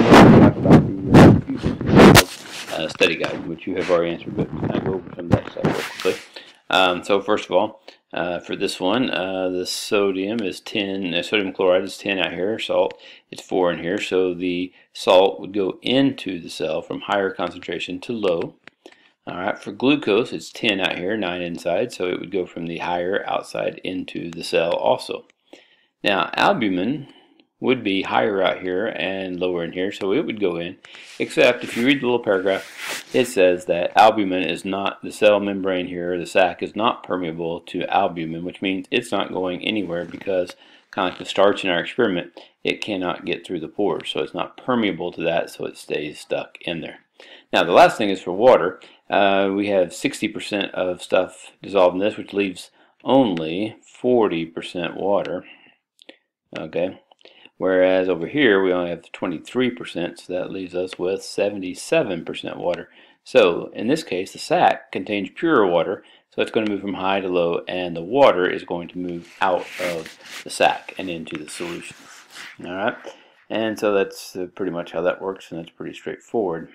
talk about the Diffusion and Cells study guide, which you have already answered, but kind of go over some of that stuff real quickly. So first of all, for this one, the sodium is 10, sodium chloride is 10 out here, salt is 4 in here, so the salt would go into the cell from higher concentration to low. Alright, for glucose, it's 10 out here, 9 inside, so it would go from the higher outside into the cell also. Now, albumin would be higher out here and lower in here, so it would go in, except if you read the little paragraph, it says that albumin is not, the cell membrane here, the sac, is not permeable to albumin, which means it's not going anywhere because, kind of like the starch in our experiment, it cannot get through the pores, so it's not permeable to that, so it stays stuck in there. Now, the last thing is for water. We have 60% of stuff dissolved in this, which leaves only 40% water. Okay, whereas over here we only have 23%, so that leaves us with 77% water. So in this case, the sac contains pure water, so it's going to move from high to low, and the water is going to move out of the sac and into the solution. All right, and so that's pretty much how that works, and that's pretty straightforward.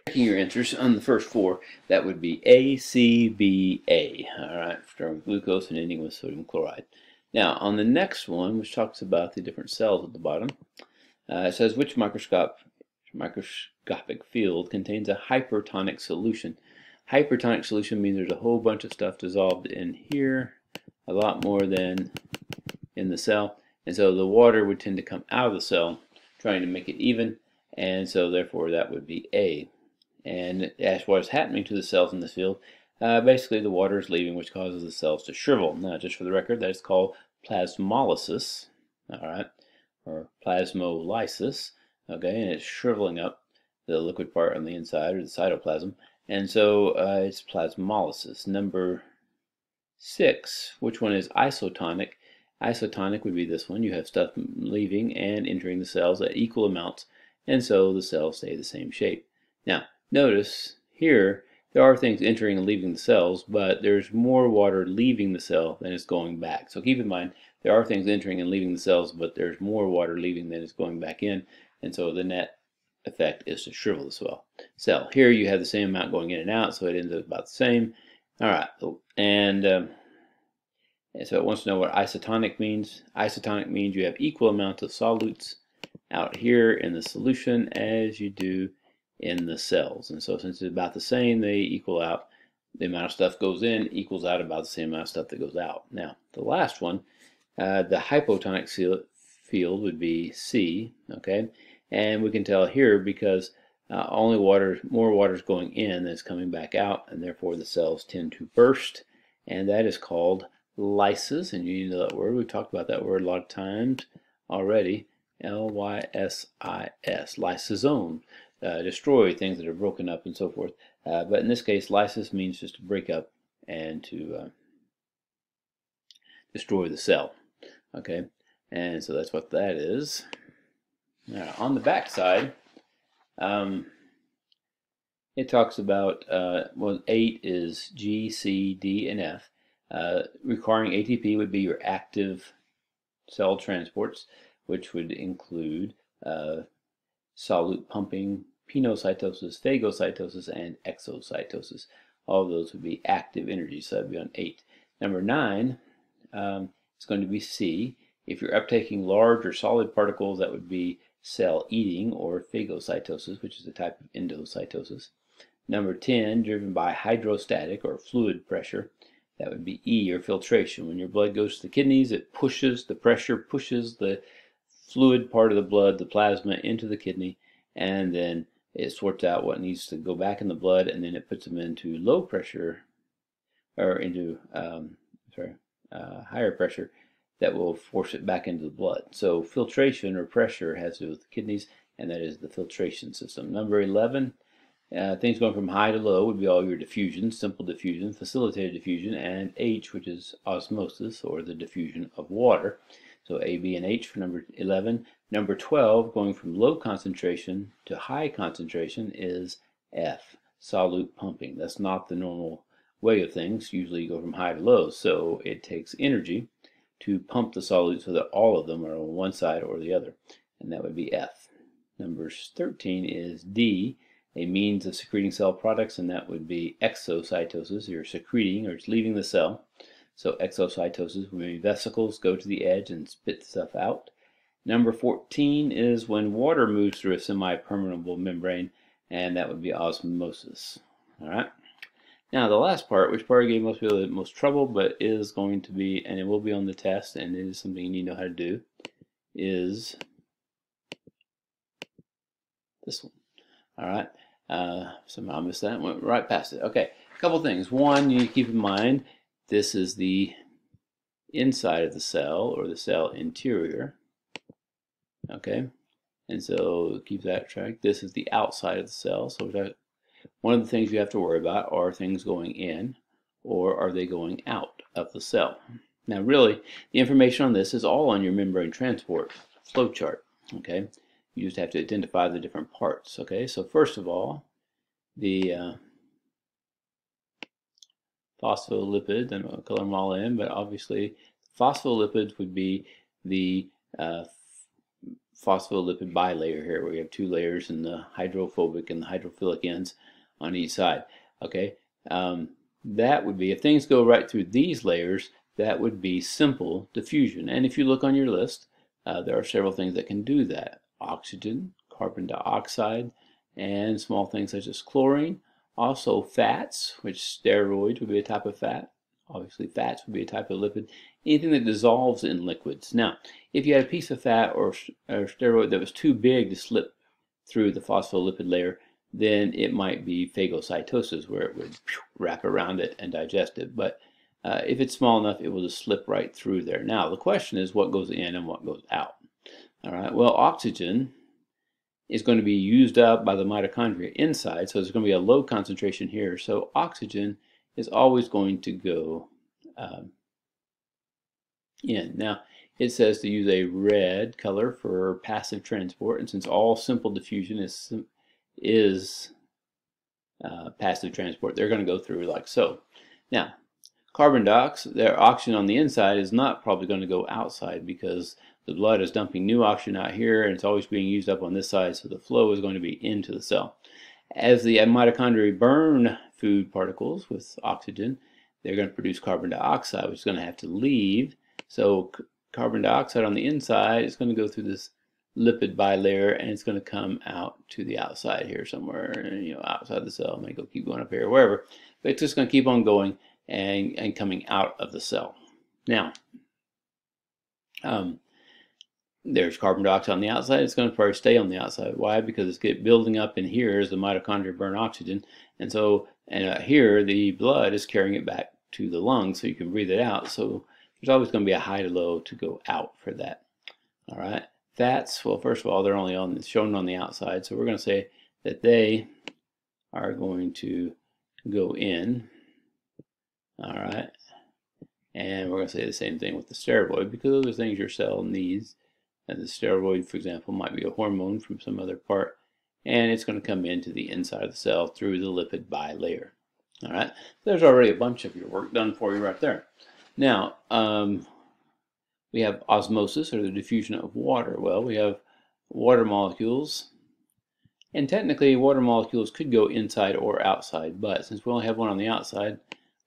Checking your answers on the first four, that would be A, C, B, A. All right, starting with glucose and ending with sodium chloride. Now, on the next one, which talks about the different cells at the bottom, it says which microscopic field contains a hypertonic solution. Hypertonic solution means there's a whole bunch of stuff dissolved in here, a lot more than in the cell, and so the water would tend to come out of the cell, trying to make it even, and so therefore that would be A. And as what is happening to the cells in this field, basically the water is leaving, which causes the cells to shrivel. Now, just for the record, that is called plasmolysis, all right, or plasmolysis, okay, and it's shriveling up the liquid part on the inside, or the cytoplasm, and so it's plasmolysis. Number 6, which one is isotonic? Isotonic would be this one. You have stuff leaving and entering the cells at equal amounts, and so the cells stay the same shape. Now, notice here there are things entering and leaving the cells, but there's more water leaving the cell than is going back. So keep in mind, there are things entering and leaving the cells, but there's more water leaving than is going back in, and so the net effect is to shrivel the cell. Here you have the same amount going in and out, so it ends up about the same. All right, and so it wants to know what isotonic means. Isotonic means you have equal amounts of solutes out here in the solution as you do in the cells, and so since it's about the same, they equal out. The amount of stuff goes in equals out about the same amount of stuff that goes out. Now, the last one, the hypotonic field would be C, okay, and we can tell here because more water is going in than is coming back out, and therefore the cells tend to burst, and that is called lysis, and you know that word. We've talked about that word a lot of times already. L-Y-S-I-S, lysosome. Destroy things that are broken up and so forth. But in this case, lysis means just to break up and to destroy the cell. Okay, and so that's what that is. Now, on the back side, it talks about, well, 8 is G, C, D, and F. Requiring ATP would be your active cell transports, which would include solute pumping, pinocytosis, phagocytosis, and exocytosis. All of those would be active energy, so that would be on 8. Number 9 is going to be C. If you're uptaking large or solid particles, that would be cell eating or phagocytosis, which is a type of endocytosis. Number 10, driven by hydrostatic or fluid pressure, that would be E, or filtration. When your blood goes to the kidneys, it pushes, the pressure pushes the fluid part of the blood, the plasma, into the kidney, and then it sorts out what needs to go back in the blood, and then it puts them into low pressure, or into higher pressure, that will force it back into the blood. So filtration or pressure has to do with the kidneys, and that is the filtration system. Number 11, things going from high to low would be all your diffusion, simple diffusion, facilitated diffusion, and H, which is osmosis, or the diffusion of water. So A, B, and H for number 11. Number 12, going from low concentration to high concentration, is F, solute pumping. That's not the normal way of things. Usually you go from high to low, so it takes energy to pump the solute so that all of them are on one side or the other, and that would be F. Number 13 is D, a means of secreting cell products, and that would be exocytosis. You're secreting, or it's leaving the cell. So exocytosis would be vesicles go to the edge and spit stuff out. Number 14 is when water moves through a semi-permeable membrane, and that would be osmosis. All right. Now the last part, which probably gave most people the most trouble, but is going to be, and it will be on the test, and it is something you need to know how to do, is this one. All right. Somehow I missed that. Went right past it. Okay. A couple things. One, you need to keep in mind this is the inside of the cell, or the cell interior. Okay. And so keep that track. This is the outside of the cell. So one of the things you have to worry about are things going in, or are they going out of the cell. Now really, the information on this is all on your membrane transport flow chart. Okay. You just have to identify the different parts. Okay. So first of all, the phospholipids, and I'll color them all in, but obviously phospholipids would be the phospholipid bilayer here, where we have two layers, and the hydrophobic and the hydrophilic ends on each side. Okay, that would be, if things go right through these layers, that would be simple diffusion. And if you look on your list, there are several things that can do that: oxygen, carbon dioxide, and small things such as chlorine. Also fats, which steroids would be a type of fat. Obviously fats would be a type of lipid. Anything that dissolves in liquids. Now, if you had a piece of fat or steroid that was too big to slip through the phospholipid layer, then it might be phagocytosis, where it would wrap around it and digest it. But if it's small enough, it will just slip right through there. Now, the question is what goes in and what goes out. All right, well, oxygen is going to be used up by the mitochondria inside, so there's going to be a low concentration here. So oxygen is always going to go in. Now, it says to use a red color for passive transport, and since all simple diffusion is passive transport, they're going to go through like so. Now, carbon dioxide, their oxygen on the inside is not probably going to go outside, because the blood is dumping new oxygen out here, and it's always being used up on this side, so the flow is going to be into the cell. As the mitochondria burn food particles with oxygen, they're going to produce carbon dioxide, which is going to have to leave. So carbon dioxide on the inside is going to go through this lipid bilayer, and it's going to come out to the outside here somewhere, outside the cell. It may keep going up here or wherever, but it's just going to keep on going and coming out of the cell. Now, there's carbon dioxide on the outside. It's going to probably stay on the outside. Why? Because it's building up in here as the mitochondria burn oxygen, and so here the blood is carrying it back to the lungs, so you can breathe it out. So there's always going to be a high to low to go out for that. All right. Fats. Well, first of all, they're only shown on the outside, so we're going to say that they are going to go in. All right. And we're going to say the same thing with the steroid, because those are things your cell needs. And the steroid, for example, might be a hormone from some other part, and it's going to come into the inside of the cell through the lipid bilayer. All right, there's already a bunch of your work done for you right there. Now, we have osmosis, or the diffusion of water. Well, we have water molecules, and technically water molecules could go inside or outside, but since we only have one on the outside,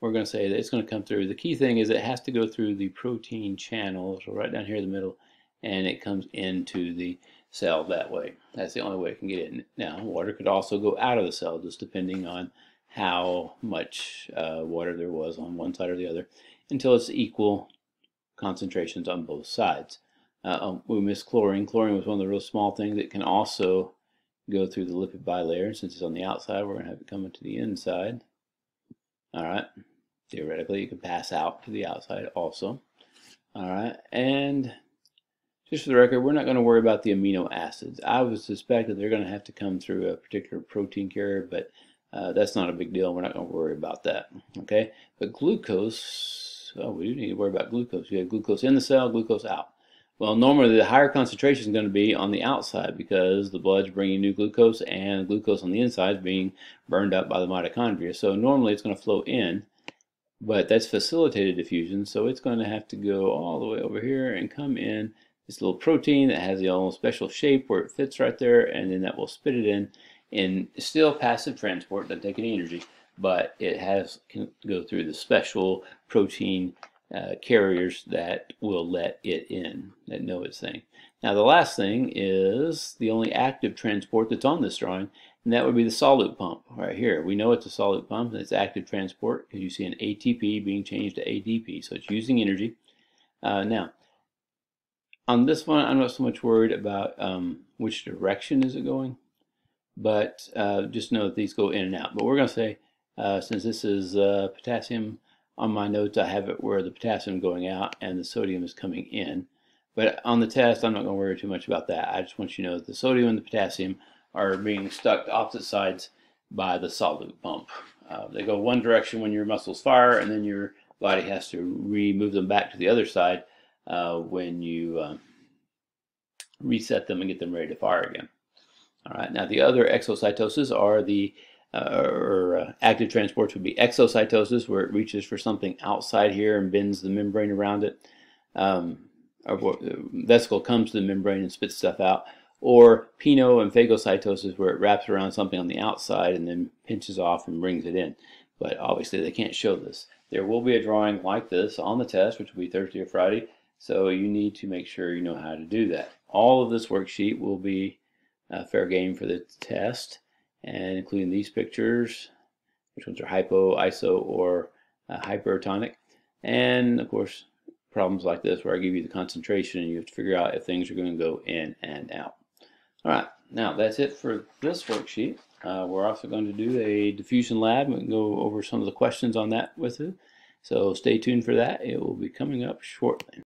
we're going to say that it's going to come through. The key thing is it has to go through the protein channel, so right down here in the middle, and it comes into the cell that way. That's the only way it can get in. Now, water could also go out of the cell, just depending on how much water there was on one side or the other, until it's equal concentrations on both sides. We missed chlorine. Chlorine was one of the real small things that can also go through the lipid bilayer. Since it's on the outside, we're going to have it come into the inside. All right. Theoretically, it could pass out to the outside also. All right. And just for the record, we're not going to worry about the amino acids. I would suspect that they're going to have to come through a particular protein carrier, but that's not a big deal. We're not going to worry about that. Okay. But glucose, we do need to worry about glucose. We have glucose in the cell, glucose out. Well, normally the higher concentration is going to be on the outside, because the blood's bringing new glucose, and glucose on the inside is being burned up by the mitochondria. So normally it's going to flow in, but that's facilitated diffusion, so it's going to have to go all the way over here and come in this little protein that has the little special shape where it fits right there, and then that will spit it in still passive transport, doesn't take any energy, but it can go through the special protein carriers that will let it in, that know its thing. Now the last thing is the only active transport that's on this drawing, and that would be the solute pump right here. We know it's a solute pump, and it's active transport because you see an ATP being changed to ADP, so it's using energy. Now, on this one, I'm not so much worried about which direction is it going, but just know that these go in and out. But we're going to say, since this is potassium, on my notes I have it where the potassium is going out and the sodium is coming in. But on the test, I'm not going to worry too much about that. I just want you to know that the sodium and the potassium are being stuck to opposite sides by the solute pump. They go one direction when your muscles fire, and then your body has to remove them back to the other side when you reset them and get them ready to fire again. All right. Now the other exocytoses are the active transports would be exocytosis, where it reaches for something outside here and bends the membrane around it. Vesicle comes to the membrane and spits stuff out. Or pino and phagocytosis, where it wraps around something on the outside and then pinches off and brings it in. But obviously they can't show this. There will be a drawing like this on the test, which will be Thursday or Friday, so you need to make sure you know how to do that. All of this worksheet will be fair game for the test, and including these pictures, which ones are hypo, iso, or hypertonic, and of course problems like this where I give you the concentration and you have to figure out if things are going to go in and out. Alright, now that's it for this worksheet. We're also going to do a diffusion lab. We can go over some of the questions on that with you. So stay tuned for that. It will be coming up shortly.